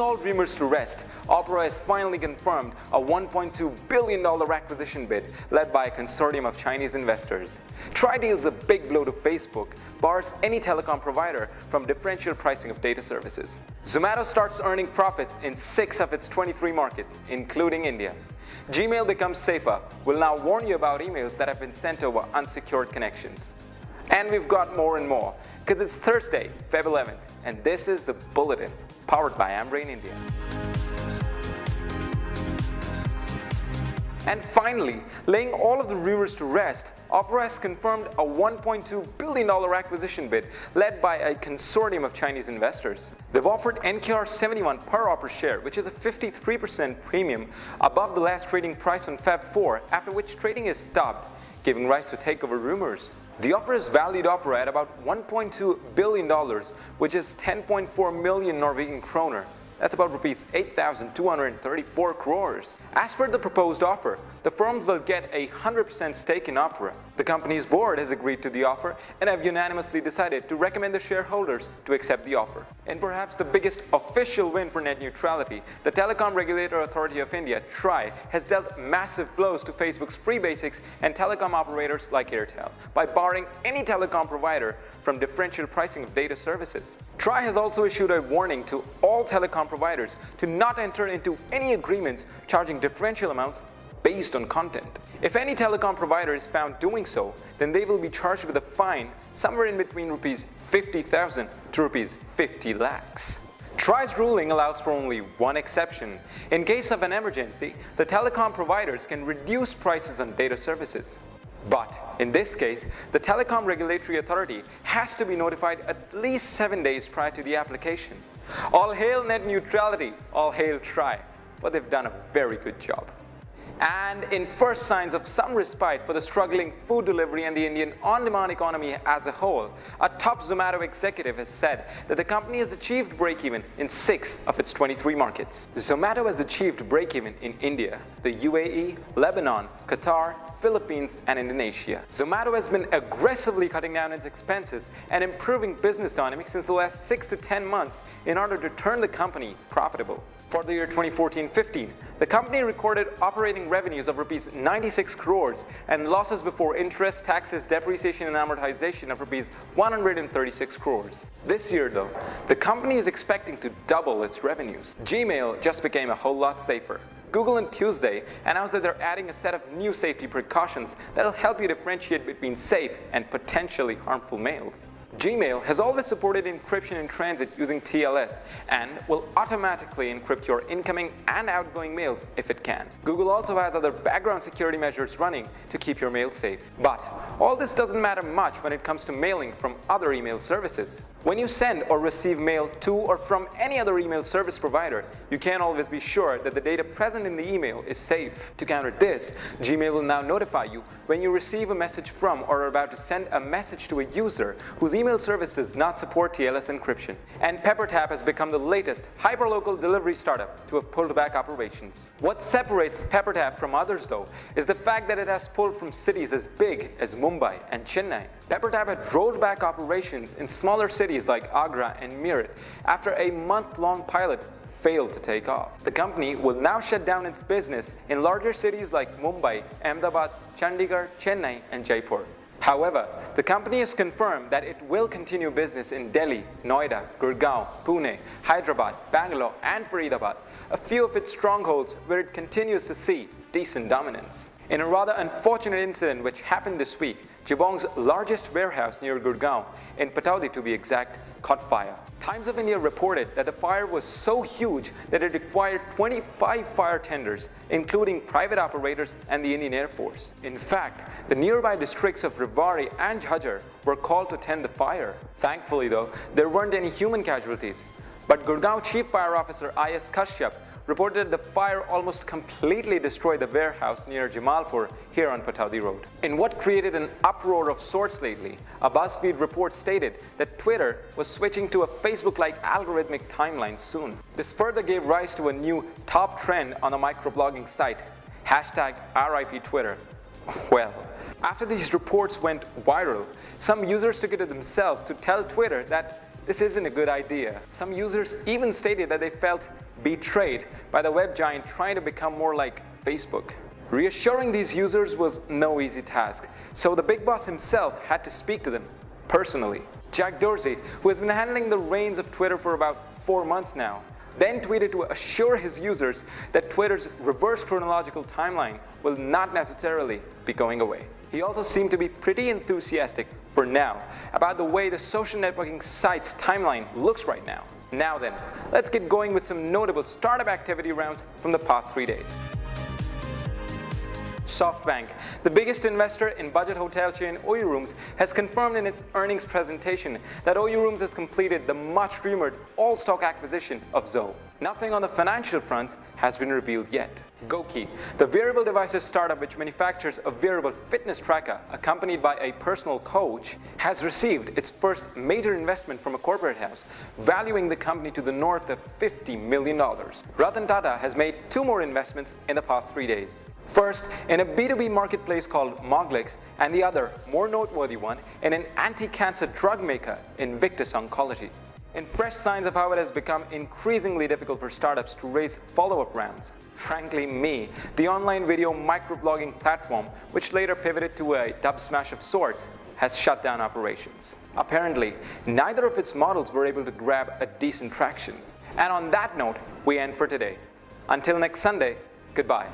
all rumors to rest, Opera has finally confirmed a $1.2 billion acquisition bid led by a consortium of Chinese investors. TRAI deals a big blow to Facebook, bars any telecom provider from differential pricing of data services. Zomato starts earning profits in 6 of its 23 markets, including India. Gmail becomes safer. We'll now warn you about emails that have been sent over unsecured connections. And we've got more and more, because it's Thursday, February 11th, and this is the Bulletin, powered by Ambrain India. And finally, laying all of the rumors to rest, Opera has confirmed a $1.2 billion acquisition bid led by a consortium of Chinese investors. They've offered NKR 71 per Opera share, which is a 53% premium above the last trading price on Feb 4, after which trading is stopped, giving rise to takeover rumors. The offer has valued Opera at about $1.2 billion, which is 10.4 million Norwegian kroner. That's about rupees 8,234 crores. As per the proposed offer, the firms will get a 100% stake in Opera. The company's board has agreed to the offer and have unanimously decided to recommend the shareholders to accept the offer. And perhaps the biggest official win for net neutrality, the Telecom Regulator Authority of India, TRAI, has dealt massive blows to Facebook's free basics and telecom operators like Airtel by barring any telecom provider from differential pricing of data services. TRAI has also issued a warning to all telecom providers to not enter into any agreements charging differential amounts based on content. If any telecom provider is found doing so, then they will be charged with a fine somewhere in between rupees 50,000 to rupees 50 lakhs. TRAI's ruling allows for only one exception. In case of an emergency, the telecom providers can reduce prices on data services. But in this case, the Telecom Regulatory Authority has to be notified at least 7 days prior to the application. All hail net neutrality, all hail TRAI, but they've done a very good job. And in first signs of some respite for the struggling food delivery and the Indian on-demand economy as a whole, a top Zomato executive has said that the company has achieved break-even in 6 of its 23 markets. Zomato has achieved break-even in India, the UAE, Lebanon, Qatar, Philippines, and Indonesia. Zomato has been aggressively cutting down its expenses and improving business dynamics since the last 6 to 10 months in order to turn the company profitable. For the year 2014-15, the company recorded operating revenues of rupees 96 crores and losses before interest, taxes, depreciation and amortization of rupees 136 crores. This year though, the company is expecting to double its revenues. Gmail just became a whole lot safer. Google on Tuesday announced that they're adding a set of new safety precautions that'll help you differentiate between safe and potentially harmful mails. Gmail has always supported encryption in transit using TLS and will automatically encrypt your incoming and outgoing mails if it can. Google also has other background security measures running to keep your mail safe. But all this doesn't matter much when it comes to mailing from other email services. When you send or receive mail to or from any other email service provider, you can't always be sure that the data present in the email is safe. To counter this, Gmail will now notify you when you receive a message from or are about to send a message to a user whose email service does not support TLS encryption. And PepperTap has become the latest hyperlocal delivery startup to have pulled back operations. What separates PepperTap from others though is the fact that it has pulled from cities as big as Mumbai and Chennai. PepperTap had rolled back operations in smaller cities like Agra and Meerut after a month-long pilot failed to take off. The company will now shut down its business in larger cities like Mumbai, Ahmedabad, Chandigarh, Chennai, and Jaipur. However, the company has confirmed that it will continue business in Delhi, Noida, Gurgaon, Pune, Hyderabad, Bangalore, and Faridabad, a few of its strongholds where it continues to see decent dominance. In a rather unfortunate incident which happened this week, Jabong's largest warehouse near Gurgaon, in Pataudi to be exact, caught fire. Times of India reported that the fire was so huge that it required 25 fire tenders, including private operators and the Indian Air Force. In fact, the nearby districts of Rewari and Jhajjar were called to tend the fire. Thankfully though, there weren't any human casualties. But Gurgaon Chief Fire Officer I.S. Kashyap reported the fire almost completely destroyed the warehouse near Jamalpur here on Pataudi Road. In what created an uproar of sorts lately, a BuzzFeed report stated that Twitter was switching to a Facebook-like algorithmic timeline soon. This further gave rise to a new top trend on the microblogging site, #RIP Twitter. Well, after these reports went viral, some users took it to themselves to tell Twitter that this isn't a good idea. Some users even stated that they felt betrayed by the web giant trying to become more like Facebook. Reassuring these users was no easy task, so the big boss himself had to speak to them personally. Jack Dorsey, who has been handling the reins of Twitter for about 4 months now, then tweeted to assure his users that Twitter's reverse chronological timeline will not necessarily be going away. He also seemed to be pretty enthusiastic for now about the way the social networking site's timeline looks right now. Now then, let's get going with some notable startup activity rounds from the past 3 days. SoftBank, the biggest investor in budget hotel chain OYO Rooms, has confirmed in its earnings presentation that OYO Rooms has completed the much-rumored all-stock acquisition of Zoe. Nothing on the financial fronts has been revealed yet. Goki, the wearable devices startup which manufactures a wearable fitness tracker accompanied by a personal coach, has received its first major investment from a corporate house, valuing the company to the north of $50 million. Ratan Tata has made 2 more investments in the past 3 days. First, in a B2B marketplace called Moglix, and the other, more noteworthy one, in an anti-cancer drug maker, Invictus Oncology. In fresh signs of how it has become increasingly difficult for startups to raise follow-up rounds. Frankly Me, the online video microblogging platform, which later pivoted to a dub smash of sorts, has shut down operations. Apparently, neither of its models were able to grab a decent traction. And on that note, we end for today. Until next Sunday, goodbye.